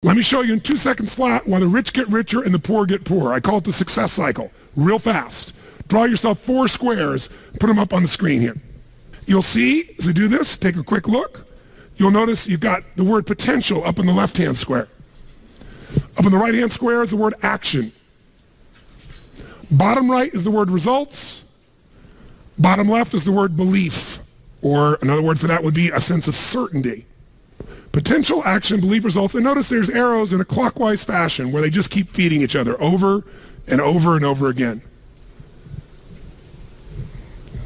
Let me show you in 2 seconds flat why the rich get richer and the poor get poorer. I call it the success cycle, real fast. Draw yourself 4 squares, put them up on the screen here. You'll see, as I do this, take a quick look. You'll notice you've got the word potential up in the left-hand square. Up in the right-hand square is the word action. Bottom right is the word results. Bottom left is the word belief, or another word for that would be a sense of certainty. Potential, action, belief, results. And notice there's arrows in a clockwise fashion where they just keep feeding each other over and over and over again.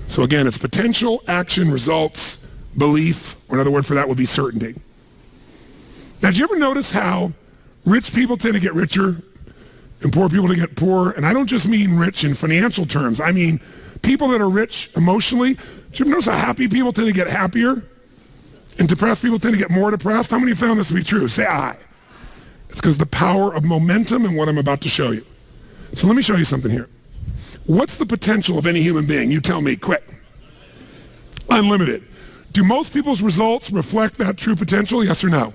So again, it's potential, action, results, belief, or another word for that would be certainty. Now, do you ever notice how rich people tend to get richer and poor people to get poorer? And I don't just mean rich in financial terms. I mean people that are rich emotionally. Do you ever notice how happy people tend to get happier? And depressed people tend to get more depressed? How many have found this to be true? Say aye. It's because the power of momentum and what I'm about to show you. So let me show you something here. What's the potential of any human being? You tell me, quick. Unlimited. Do most people's results reflect that true potential? Yes or no?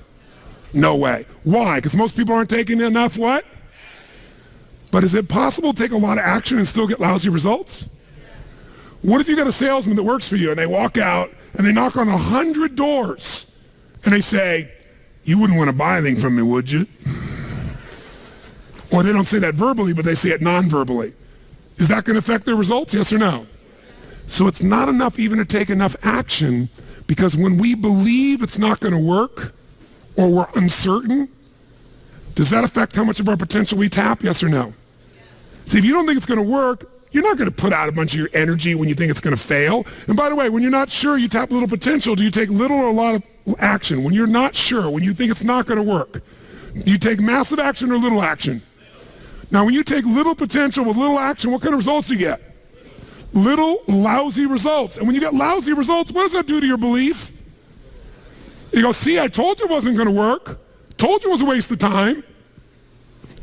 No way. Why? Because most people aren't taking enough what? But is it possible to take a lot of action and still get lousy results? What if you got a salesman that works for you and they walk out and they knock on 100 doors and they say, you wouldn't want to buy anything from me, would you? Or they don't say that verbally, but they say it non-verbally. Is that going to affect their results? Yes or no? So it's not enough even to take enough action, because when we believe it's not going to work or we're uncertain, does that affect how much of our potential we tap? Yes or no? See, if you don't think it's going to work, you're not going to put out a bunch of your energy when you think it's going to fail. And by the way, when you're not sure, you tap little potential. Do you take little or a lot of action? When you're not sure, when you think it's not going to work, do you take massive action or little action? Now, when you take little potential with little action, what kind of results do you get? Little lousy results. And when you get lousy results, what does that do to your belief? You go, see, I told you it wasn't going to work. Told you it was a waste of time.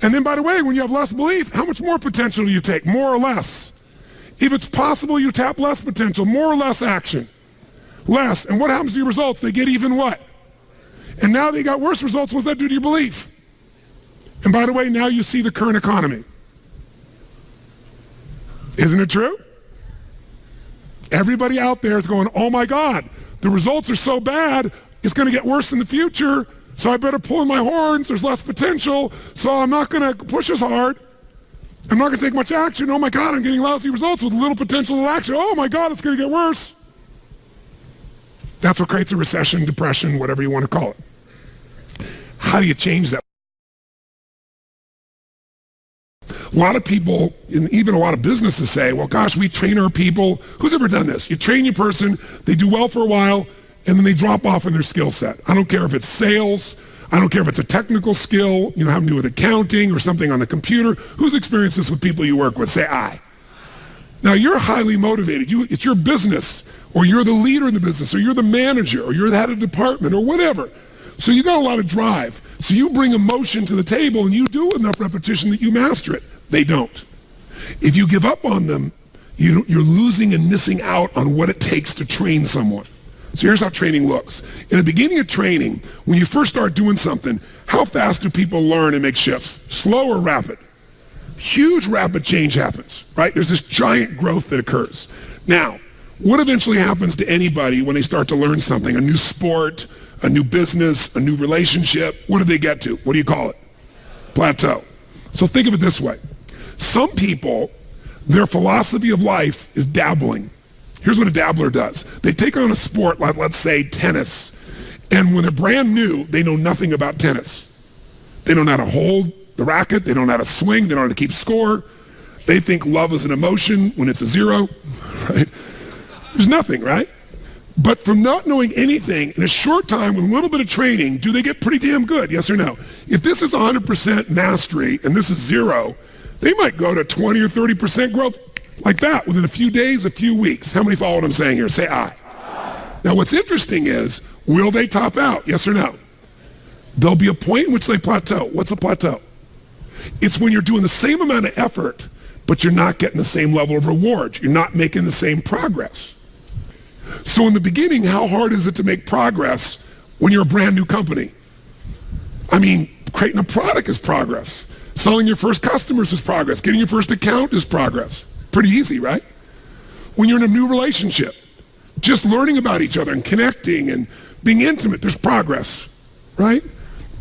And then, by the way, when you have less belief, how much more potential do you take? More or less? If it's possible, you tap less potential, more or less action. Less. And what happens to your results? They get even what? And now they got worse results. What does that do to your belief? And by the way, now you see the current economy. Isn't it true? Everybody out there is going, oh my God, the results are so bad, it's going to get worse in the future, so I better pull in my horns, there's less potential, so I'm not going to push as hard. I'm not going to take much action. Oh my God, I'm getting lousy results with little potential action. Oh my God, it's going to get worse. That's what creates a recession, depression, whatever you want to call it. How do you change that? A lot of people, and even a lot of businesses say, well, gosh, we train our people. Who's ever done this? You train your person, they do well for a while, and then they drop off in their skill set. I don't care if it's sales. I don't care if it's a technical skill, having to do with accounting or something on the computer. Who's experienced this with people you work with? Say aye. Now, you're highly motivated. It's your business, or you're the leader in the business, or you're the manager, or you're the head of the department, or whatever. So you got a lot of drive. So you bring emotion to the table, and you do enough repetition that you master it. They don't. If you give up on them, you're losing and missing out on what it takes to train someone. So here's how training looks. In the beginning of training, when you first start doing something, how fast do people learn and make shifts? Slow or rapid? Huge rapid change happens, right? There's this giant growth that occurs. Now, what eventually happens to anybody when they start to learn something? A new sport, a new business, a new relationship. What do they get to? What do you call it? Plateau. So think of it this way. Some people, their philosophy of life is dabbling. Here's what a dabbler does. They take on a sport like, let's say, tennis. And when they're brand new, they know nothing about tennis. They don't know how to hold the racket. They don't know how to swing. They don't know how to keep score. They think love is an emotion when it's a zero, right? There's nothing, right? But from not knowing anything, in a short time with a little bit of training, do they get pretty damn good, yes or no? If this is 100% mastery and this is zero, they might go to 20 or 30% growth like that within a few days, a few weeks. How many follow what I'm saying here? Say aye. Now what's interesting is, will they top out, yes or no? There'll be a point in which they plateau. What's a plateau? It's when you're doing the same amount of effort, but you're not getting the same level of reward. You're not making the same progress. So in the beginning, how hard is it to make progress when you're a brand new company? I mean, Creating a product is progress. Selling your first customers is progress. Getting your first account is progress. Pretty easy, right? When you're in a new relationship, just learning about each other and connecting and being intimate, there's progress, right?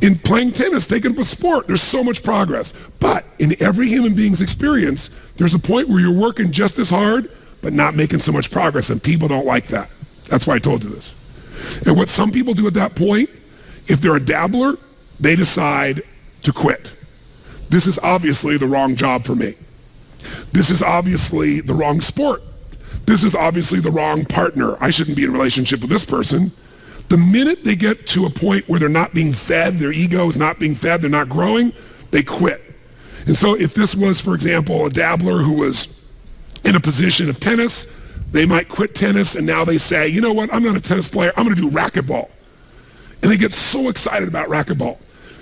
In playing tennis, taking up a sport, there's so much progress. But in every human being's experience, there's a point where you're working just as hard, but not making so much progress, and people don't like that. That's why I told you this. And what some people do at that point, if they're a dabbler, they decide to quit. This is obviously the wrong job for me. This is obviously the wrong sport. This is obviously the wrong partner. I shouldn't be in a relationship with this person. The minute they get to a point where they're not being fed, their ego is not being fed, they're not growing, they quit. And so if this was, for example, a dabbler who was in a position of tennis, they might quit tennis and now they say, you know what, I'm not a tennis player, I'm going to do racquetball. And they get so excited about racquetball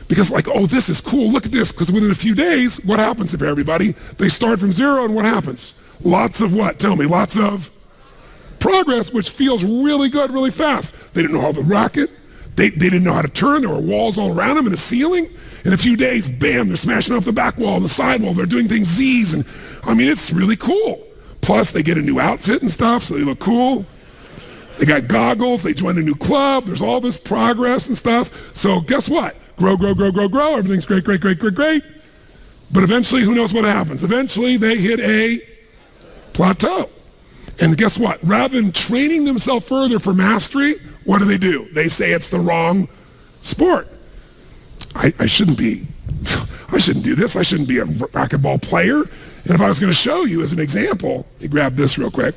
because like, oh, this is cool, look at this, because within a few days, what happens if everybody? They start from zero and what happens? Lots of what? Tell me, lots of progress, which feels really good, really fast. They didn't know how to racket. They didn't know how to turn. There were walls all around them and a ceiling. In a few days, bam, they're smashing off the back wall and the side wall. They're doing things Z's. And I mean, it's really cool. Plus, they get a new outfit and stuff, so they look cool. They got goggles. They join a new club. There's all this progress and stuff. So guess what? Grow, grow, grow, grow, grow. Everything's great, great, great, great, great. But eventually, who knows what happens? Eventually, they hit a plateau. And guess what? Rather than training themselves further for mastery, what do? They say it's the wrong sport. I shouldn't do this. I shouldn't be a racquetball player. And if I was going to show you as an example, you grab this real quick.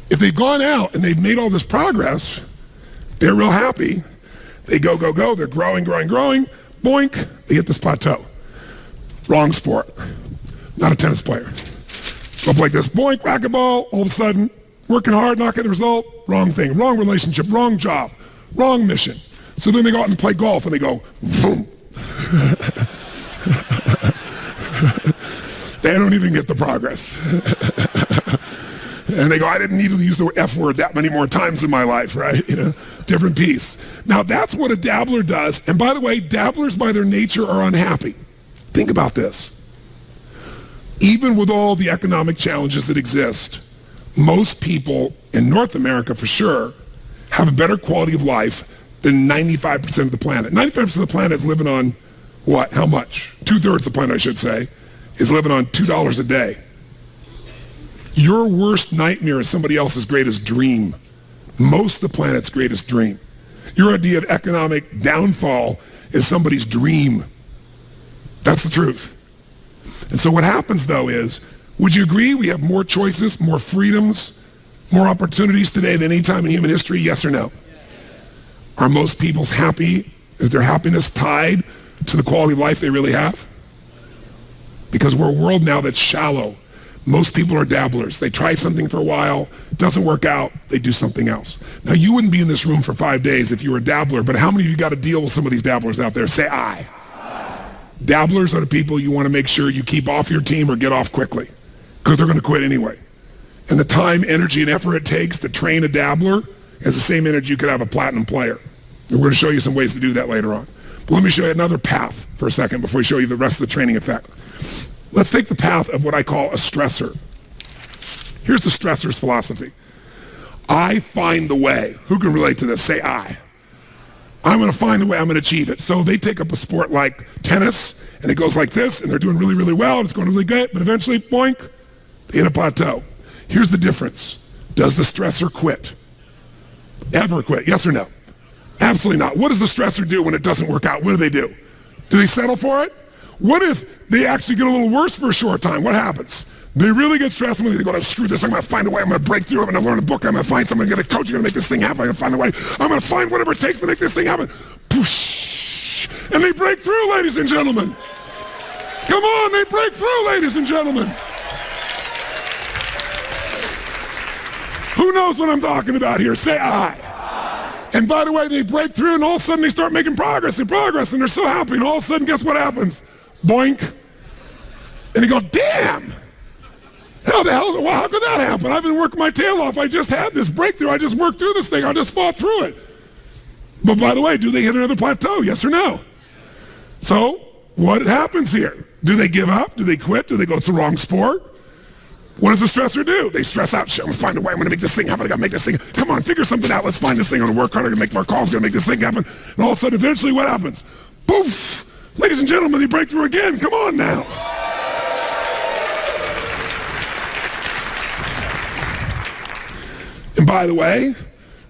If they've gone out and they've made all this progress, they're real happy. They go, go, go. They're growing, growing, growing. Boink, they hit this plateau. Wrong sport. Not a tennis player. Go up like this, boink, racquetball, all of a sudden, working hard, not getting the result, wrong thing, wrong relationship, wrong job, wrong mission. So then they go out and play golf and they go, boom. They don't even get the progress. And they go, I didn't need to use the F word that many more times in my life, right? You know, different piece. Now that's what a dabbler does. And by the way, dabblers by their nature are unhappy. Think about this. Even with all the economic challenges that exist, most people in North America, for sure, have a better quality of life than 95% of the planet. 95% of the planet is living on what? How much? 2/3 of the planet, I should say, is living on $2 a day. Your worst nightmare is somebody else's greatest dream. Most of the planet's greatest dream. Your idea of economic downfall is somebody's dream. That's the truth. And so what happens, though, is, would you agree we have more choices, more freedoms, more opportunities today than any time in human history, yes or no? Yes. Are most people happy? Is their happiness tied to the quality of life they really have? Because we're a world now that's shallow. Most people are dabblers. They try something for a while, it doesn't work out, they do something else. Now, you wouldn't be in this room for 5 days if you were a dabbler, but how many of you got to deal with some of these dabblers out there? Say aye. Dabblers are the people you want to make sure you keep off your team or get off quickly because they're going to quit anyway. And the time, energy, and effort it takes to train a dabbler is the same energy you could have a platinum player. And we're going to show you some ways to do that later on. But let me show you another path for a second before we show you the rest of the training effect. Let's take the path of what I call a stressor. Here's the stressor's philosophy. I find the way. Who can relate to this? Say I. I'm going to find the way, I'm going to achieve it. So they take up a sport like tennis, and it goes like this, and they're doing really, really well, and it's going really good, but eventually, boink, they hit a plateau. Here's the difference. Does the stressor quit? Ever quit? Yes or no? Absolutely not. What does the stressor do when it doesn't work out? What do? Do they settle for it? What if they actually get a little worse for a short time? What happens? They really get stressed when they go, screw this, I'm going to find a way, I'm going to break through, I'm going to learn a book, I'm going to find someone, I'm going to get a coach, I'm going to make this thing happen, I'm going to find a way, I'm going to find whatever it takes to make this thing happen. Poosh! And they break through, ladies and gentlemen. Come on, they break through, ladies and gentlemen. Who knows what I'm talking about here? Say I. And by the way, they break through and all of a sudden they start making progress and they're so happy, and all of a sudden, guess what happens? Boink. And they go, damn. How the hell, well, how could that happen? I've been working my tail off. I just had this breakthrough. I just worked through this thing. I just fought through it. But by the way, do they hit another plateau? Yes or no? So what happens here? Do they give up? Do they quit? Do they go, it's the wrong sport? What does the stressor do? They stress out. Shit, I'm gonna find a way. I'm gonna make this thing happen. I gotta make this thing. Come on, figure something out. Let's find this thing. I'm gonna work hard. I'm gonna make more calls. I'm gonna make this thing happen. And all of a sudden, eventually, what happens? Poof! Ladies and gentlemen, they break through again. Come on now. And by the way,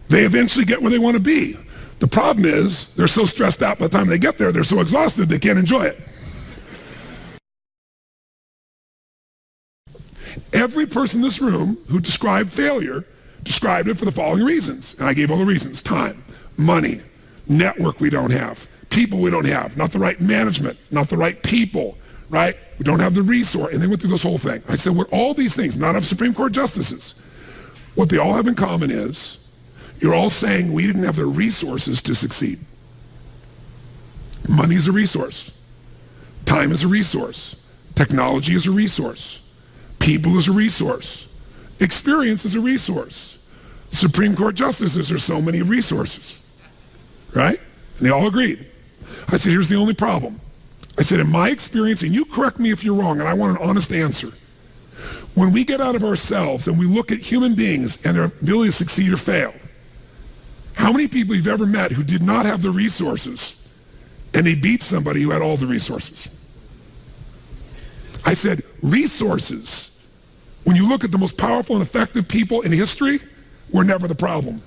they eventually get where they want to be. The problem is they're so stressed out by the time they get there, they're so exhausted they can't enjoy it. Every person in this room who described failure described it for the following reasons. And I gave all the reasons: time, money, network we don't have, people we don't have, not the right management, not the right people, right? We don't have the resource. And they went through this whole thing. I said, what all these things, not of Supreme Court justices, what they all have in common is you're all saying we didn't have the resources to succeed. Money is a resource. Time is a resource. Technology is a resource. People is a resource. Experience is a resource. Supreme Court justices are so many resources, right? And they all agreed. I said, here's the only problem. I said, in my experience, and you correct me if you're wrong, and I want an honest answer. When we get out of ourselves and we look at human beings and their ability to succeed or fail, how many people you've ever met who did not have the resources and they beat somebody who had all the resources? I said, resources, when you look at the most powerful and effective people in history, were never the problem.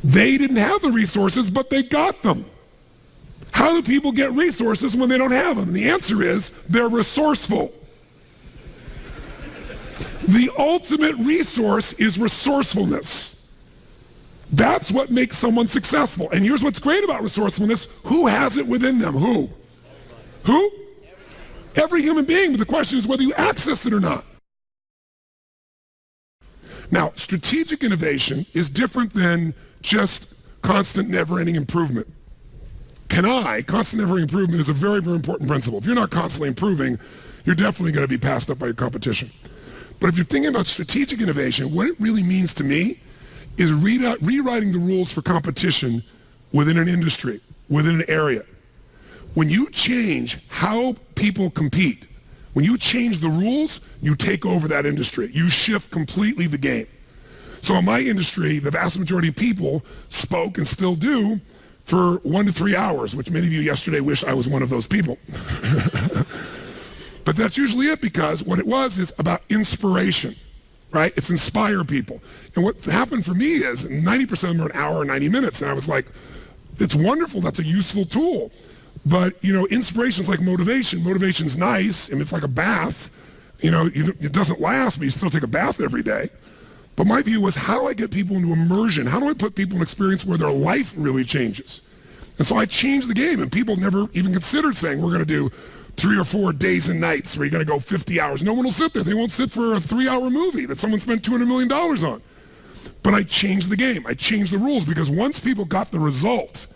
They didn't have the resources, but they got them. How do people get resources when they don't have them? And the answer is they're resourceful. The ultimate resource is resourcefulness. That's what makes someone successful. And here's what's great about resourcefulness. Who has it within them? Who? Who? Every human being. But the question is whether you access it or not. Now, strategic innovation is different than just constant, never-ending improvement. Constant, never-ending improvement is a very, very important principle. If you're not constantly improving, you're definitely going to be passed up by your competition. But if you're thinking about strategic innovation, what it really means to me is rewriting the rules for competition within an industry, within an area. When you change how people compete, when you change the rules, you take over that industry. You shift completely the game. So in my industry, the vast majority of people spoke and still do for 1 to 3 hours, which many of you yesterday wish I was one of those people. But that's usually it, because what it was is about inspiration, right? It's inspire people. And what happened for me is 90% of them are an hour or 90 minutes. And I was like, it's wonderful. That's a useful tool. But, inspiration is like motivation. Motivation's nice, and it's like a bath. It doesn't last, but you still take a bath every day. But my view was, how do I get people into immersion? How do I put people in an experience where their life really changes? And so I changed the game, and people never even considered saying, we're going to do 3 or 4 days and nights where you're going to go 50 hours. No one will sit there. They won't sit for a 3-hour movie that someone spent $200 million on. But I changed the game. I changed the rules, because once people got the result,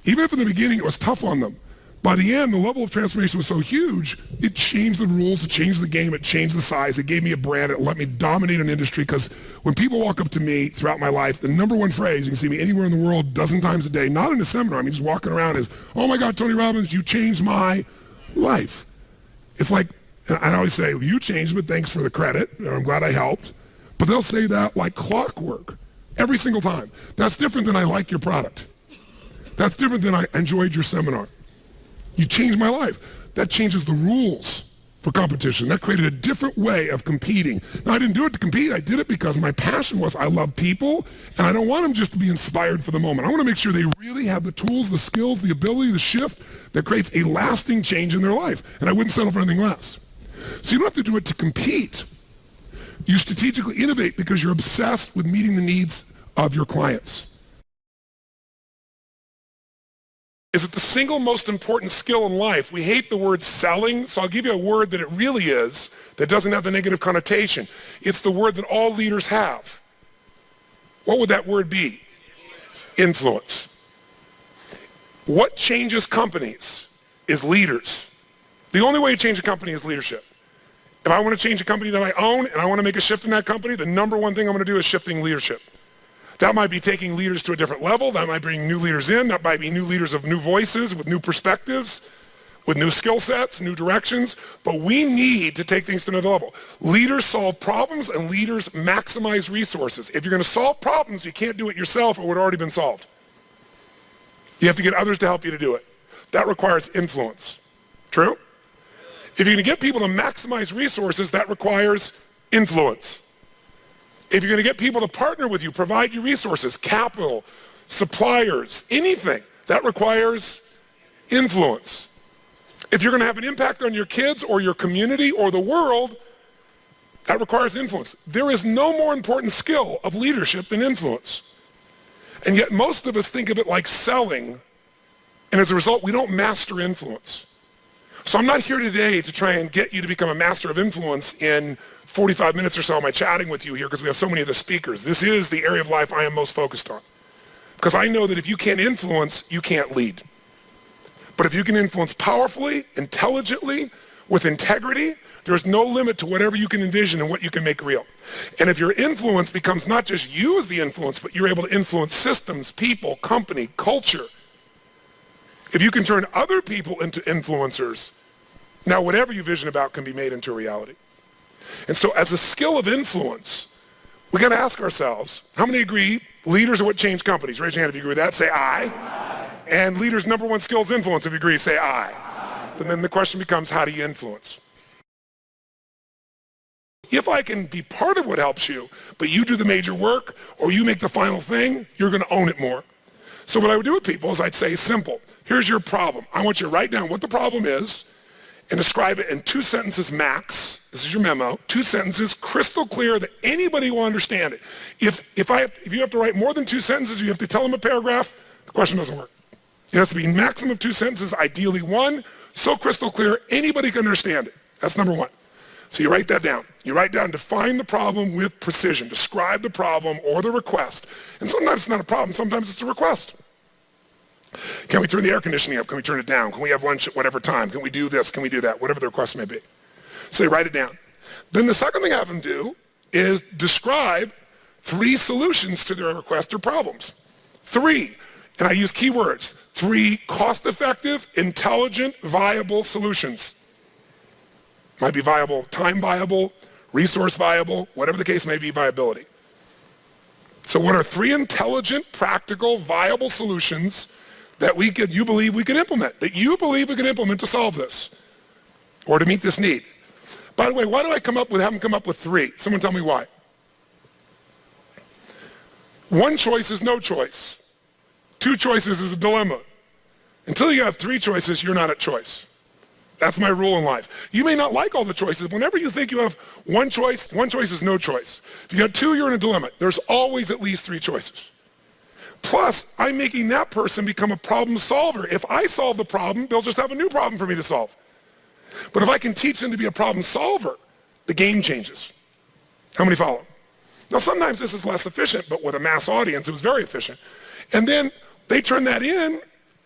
even if in the beginning it was tough on them, by the end, the level of transformation was so huge, it changed the rules, it changed the game, it changed the size, it gave me a brand, it let me dominate an industry. Because when people walk up to me throughout my life, the number one phrase, you can see me anywhere in the world, dozen times a day, not in a seminar, just walking around, is, oh my God, Tony Robbins, you changed my life. It's like, I always say, you changed, but thanks for the credit, I'm glad I helped. But they'll say that like clockwork, every single time. That's different than I like your product. That's different than I enjoyed your seminar. You changed my life. That changes the rules for competition. That created a different way of competing. Now, I didn't do it to compete. I did it because my passion was, I love people, and I don't want them just to be inspired for the moment. I want to make sure they really have the tools, the skills, the ability, the shift that creates a lasting change in their life. And I wouldn't settle for anything less. So you don't have to do it to compete. You strategically innovate because you're obsessed with meeting the needs of your clients. Is it the single most important skill in life? We hate the word selling, so I'll give you a word that it really is, that doesn't have the negative connotation. It's the word that all leaders have. What would that word be? Influence. What changes companies is leaders. The only way to change a company is leadership. If I want to change a company that I own and I want to make a shift in that company, the number one thing I'm going to do is shifting leadership. That might be taking leaders to a different level. That might bring new leaders in. That might be new leaders of new voices with new perspectives, with new skill sets, new directions. But we need to take things to another level. Leaders solve problems and leaders maximize resources. If you're going to solve problems, you can't do it yourself or it would have already been solved. You have to get others to help you to do it. That requires influence. True? If you're going to get people to maximize resources, that requires influence. If you're going to get people to partner with you, provide you resources, capital, suppliers, anything, that requires influence. If you're going to have an impact on your kids or your community or the world, that requires influence. There is no more important skill of leadership than influence. And yet most of us think of it like selling, and as a result, we don't master influence. So I'm not here today to try and get you to become a master of influence in 45 minutes or so. Am I chatting with you here because we have so many of the speakers. This is the area of life I am most focused on. Because I know that if you can't influence, you can't lead. But if you can influence powerfully, intelligently, with integrity, there's no limit to whatever you can envision and what you can make real. And if your influence becomes not just you as the influence, but you're able to influence systems, people, company, culture. If you can turn other people into influencers, now whatever you vision about can be made into a reality. And so as a skill of influence, we got to ask ourselves, how many agree leaders are what change companies? Raise your hand if you agree with that. Say aye. Aye. And leaders' number one skill is influence. If you agree, say aye. Aye. And then the question becomes, how do you influence? If I can be part of what helps you, but you do the major work or you make the final thing, you're going to own it more. So what I would do with people is I'd say, simple, here's your problem. I want you to write down what the problem is and describe it in 2 sentences max. This is your memo. 2 sentences, crystal clear that anybody will understand it. If you have to write more than 2 sentences, you have to tell them a paragraph, the question doesn't work. It has to be maximum of 2 sentences, ideally 1, so crystal clear, anybody can understand it. That's number 1. So you write that down. You write down, define the problem with precision. Describe the problem or the request. And sometimes it's not a problem, sometimes it's a request. Can we turn the air conditioning up? Can we turn it down? Can we have lunch at whatever time? Can we do this? Can we do that? Whatever the request may be. So you write it down. Then the second thing I have them do is describe 3 solutions to their request or problems. 3, and I use keywords, 3 cost-effective, intelligent, viable solutions. Might be viable, time viable, resource viable, whatever the case may be, viability. So what are 3 intelligent, practical, viable solutions that you believe we can implement, to solve this or to meet this need? By the way, why do I have them come up with 3? Someone tell me why. 1 choice is no choice. 2 choices is a dilemma. Until you have 3 choices, you're not at choice. That's my rule in life. You may not like all the choices. Whenever you think you have 1 choice is no choice. If you got 2, you're in a dilemma. There's always at least 3 choices. Plus, I'm making that person become a problem solver. If I solve the problem, they'll just have a new problem for me to solve. But if I can teach them to be a problem solver, the game changes. How many follow? Now, sometimes this is less efficient, but with a mass audience, it was very efficient. And then they turn that in,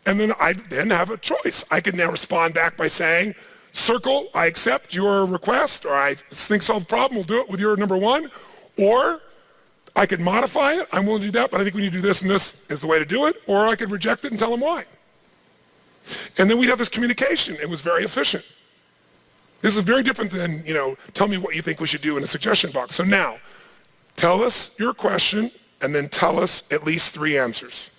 and then I have a choice. I can now respond back by saying, circle, I accept your request, or I think solve the problem, we'll do it with your number 1. Or I could modify it, I'm willing to do that, but I think we need to do this and this is the way to do it. Or I could reject it and tell them why. And then we'd have this communication. It was very efficient. This is very different than, tell me what you think we should do in a suggestion box. So now, tell us your question and then tell us at least 3 answers.